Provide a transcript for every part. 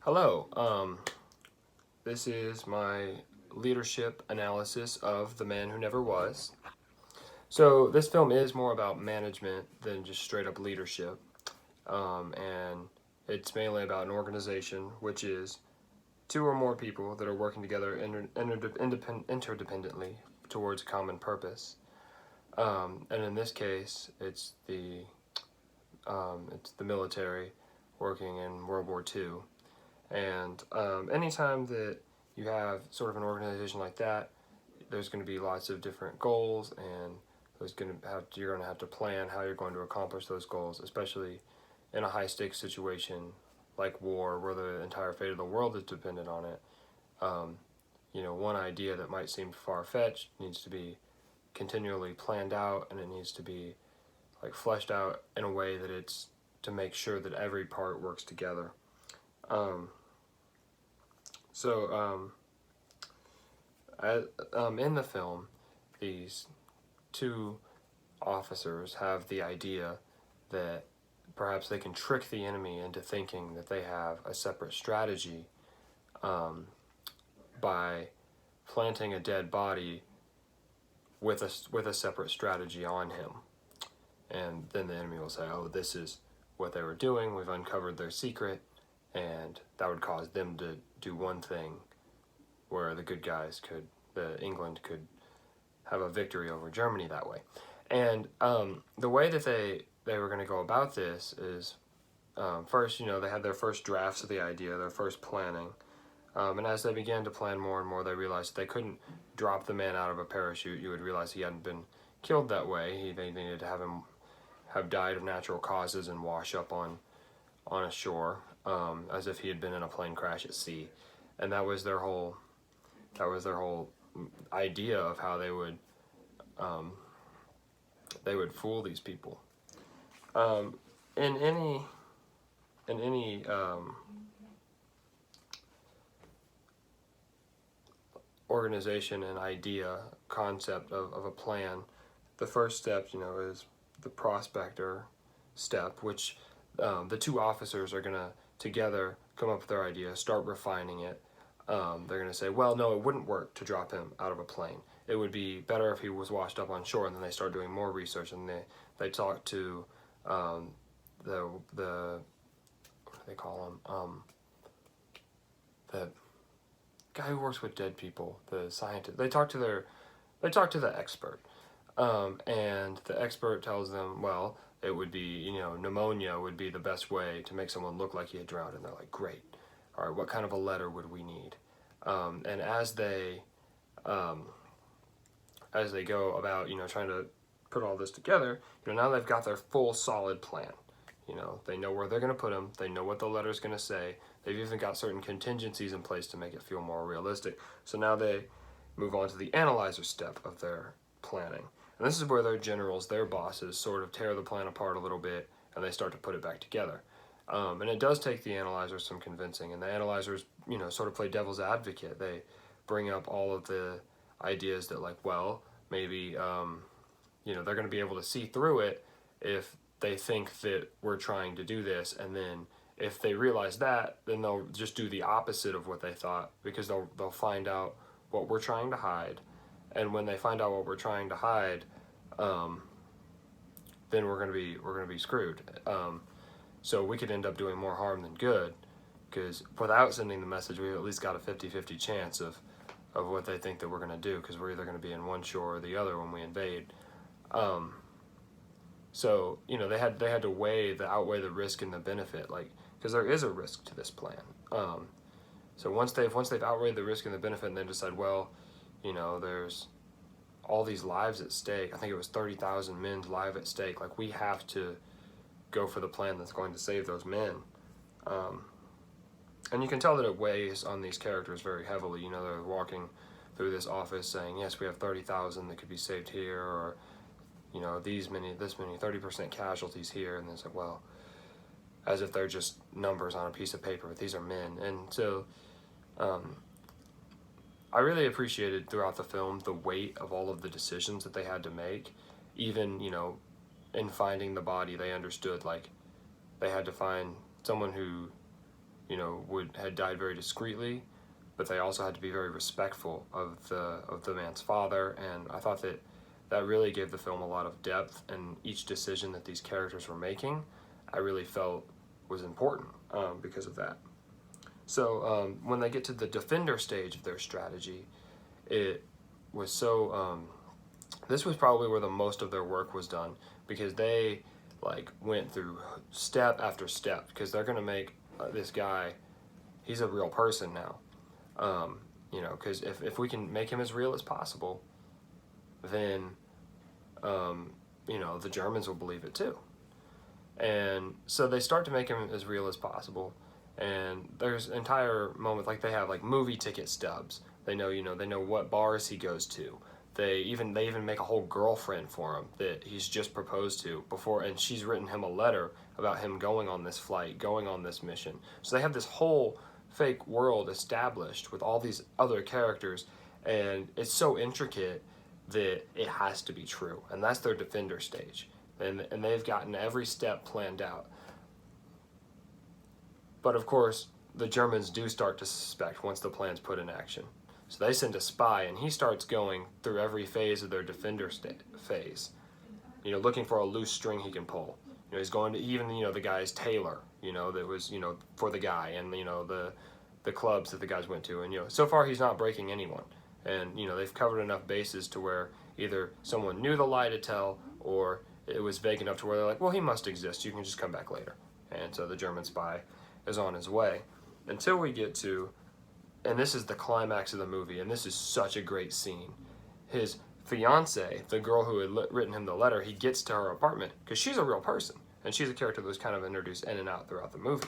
Hello, this is my leadership analysis of The Man Who Never Was. So, this film is more about management than just straight up leadership, and it's mainly about an organization, which is two or more people that are working together interdependently towards a common purpose. And in this case, it's the military working in World War II. And anytime that you have sort of an organization like that, there's going to be lots of different goals, and you're going to have to plan how you're going to accomplish those goals, especially in a high stakes situation like war, where the entire fate of the world is dependent on it. Um, one idea that might seem far fetched needs to be continually planned out, and it needs to be like fleshed out in a way that it's to make sure that every part works together. Um, So, in the film, these two officers have the idea that perhaps they can trick the enemy into thinking that they have a separate strategy um, by planting a dead body with a separate strategy on him. And then the enemy will say, oh, this is what they were doing, we've uncovered their secret, and that would cause them to do one thing where England could have a victory over Germany that way. And the way that they were going to go about this is first, they had their first drafts of the idea, their first planning. And as they began to plan more and more, they realized they couldn't drop the man out of a parachute. You would realize he hadn't been killed that way. They needed to have him have died of natural causes and wash up on a shore, as if he had been in a plane crash at sea. And that was their whole idea of how they would fool these people. In any organization and idea concept of a plan, the first step, is the prospector step, which the two officers are gonna together come up with their idea, start refining it. They're going to say, well, no, it wouldn't work to drop him out of a plane. It would be better if he was washed up on shore. And then they start doing more research, and they talk to the what do they call him? The guy who works with dead people, the scientist. They talk to the expert, and the expert tells them, well, it would be, pneumonia would be the best way to make someone look like he had drowned. And they're like, great. All right, what kind of a letter would we need? And as they go about, trying to put all this together, now they've got their full solid plan. They know where they're going to put them. They know what the letter's going to say. They've even got certain contingencies in place to make it feel more realistic. So now they move on to the analyzer step of their planning. And this is where their generals, their bosses, sort of tear the plan apart a little bit, and they start to put it back together. And it does take the analyzers some convincing, and the analyzers, sort of play devil's advocate. They bring up all of the ideas that, like, well, maybe, they're going to be able to see through it if they think that we're trying to do this, and then if they realize that, then they'll just do the opposite of what they thought, because they'll find out what we're trying to hide, and when they find out what we're trying to hide, then we're gonna be screwed. So we could end up doing more harm than good, because without sending the message, we've at least got a 50-50 chance of what they think that we're going to do, because we're either going to be in one shore or the other when we invade. So they had to outweigh the risk and the benefit, like, because there is a risk to this plan. So once they've outweighed the risk and the benefit, and then decide, well, there's all these lives at stake. I think it was 30,000 men's lives at stake. Like, we have to go for the plan that's going to save those men. And you can tell that it weighs on these characters very heavily. They're walking through this office saying, yes, we have 30,000 that could be saved here, or, this many 30% casualties here. And it's like, well, as if they're just numbers on a piece of paper, but these are men. And so I really appreciated throughout the film the weight of all of the decisions that they had to make. Even, in finding the body, they understood, like, they had to find someone who, had died very discreetly, but they also had to be very respectful of the man's father. And I thought that really gave the film a lot of depth, and each decision that these characters were making, I really felt was important because of that. So when they get to the defender stage of their strategy, it was so this was probably where the most of their work was done, because they went through step after step, because they're going to make this guy, he's a real person now. Because if we can make him as real as possible, then the Germans will believe it too. And so they start to make him as real as possible. And there's entire moments, they have movie ticket stubs. They know what bars he goes to. They even make a whole girlfriend for him that he's just proposed to before, and she's written him a letter about him going on this flight, going on this mission. So they have this whole fake world established with all these other characters, and it's so intricate that it has to be true. And that's their defender stage. And they've gotten every step planned out. But of course, the Germans do start to suspect once the plan's put in action. So they send a spy, and he starts going through every phase of their defender phase, looking for a loose string he can pull. He's going to even, the guy's tailor, that was, for the guy, and, the clubs that the guys went to. And, so far he's not breaking anyone. And, they've covered enough bases to where either someone knew the lie to tell, or it was vague enough to where they're like, well, he must exist. You can just come back later. And so the German spy is on his way. Until we get to, and this is the climax of the movie, and this is such a great scene. His fiance, the girl who had written him the letter, he gets to her apartment, because she's a real person, and she's a character that was kind of introduced in and out throughout the movie.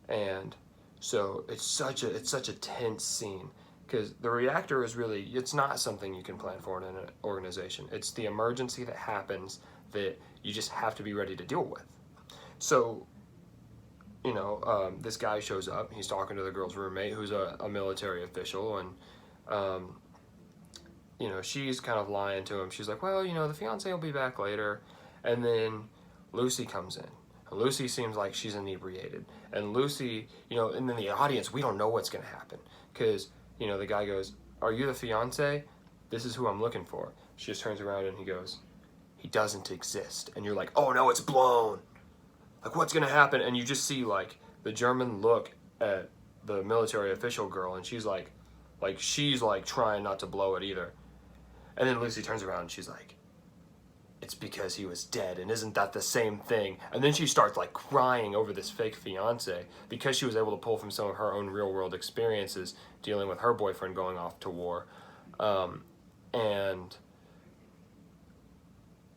And so it's such a tense scene, because the reactor is really, it's not something you can plan for in an organization. It's the emergency that happens that you just have to be ready to deal with. So, this guy shows up, he's talking to the girl's roommate, who's a military official, and, she's kind of lying to him. She's like, well, the fiance will be back later. And then Lucy comes in. And Lucy seems like she's inebriated. And Lucy, and then the audience, we don't know what's going to happen. Because, the guy goes, are you the fiance? This is who I'm looking for. She just turns around and he goes, he doesn't exist. And you're like, oh no, it's blown. What's going to happen? And you just see, the German look at the military official girl, and she's she's trying not to blow it either. And then Lucy turns around and she's like, it's because he was dead, and isn't that the same thing? And then she starts crying over this fake fiance, because she was able to pull from some of her own real world experiences dealing with her boyfriend going off to war.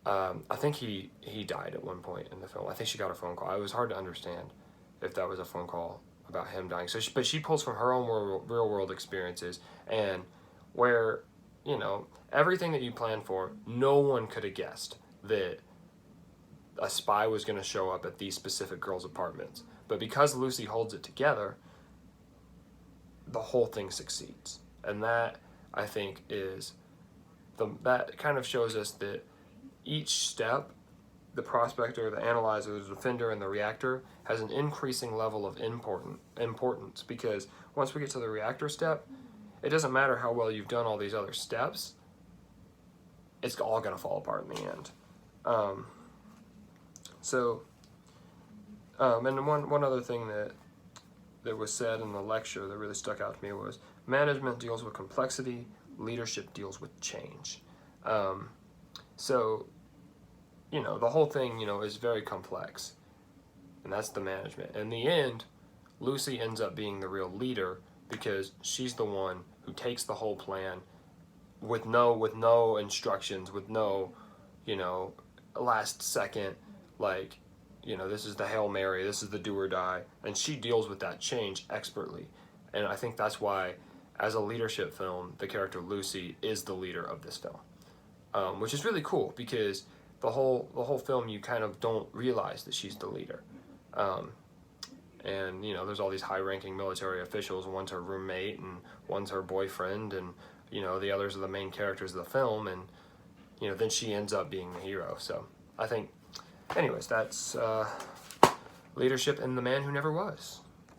I think he died at one point in the film. I think she got a phone call. It was hard to understand if that was a phone call about him dying. So, but she pulls from her own real world experiences, and where, everything that you plan for, no one could have guessed that a spy was going to show up at these specific girls' apartments. But because Lucy holds it together, the whole thing succeeds. And that, I think, that kind of shows us that each step, the prospector, the analyzer, the defender, and the reactor has an increasing level of importance, because once we get to the reactor step, it doesn't matter how well you've done all these other steps, it's all going to fall apart in the end. And one other thing that was said in the lecture that really stuck out to me was, management deals with complexity, leadership deals with change. The whole thing, is very complex, and that's the management. In the end, Lucy ends up being the real leader, because she's the one who takes the whole plan with no instructions, with no, last second, this is the Hail Mary, this is the do or die, and she deals with that change expertly. And I think that's why, as a leadership film, the character Lucy is the leader of this film, which is really cool, because the whole film you kind of don't realize that she's the leader. And there's all these high-ranking military officials. One's her roommate, and one's her boyfriend, and the others are the main characters of the film. And then she ends up being the hero. So I think, anyways, that's Leadership in The Man Who Never Was.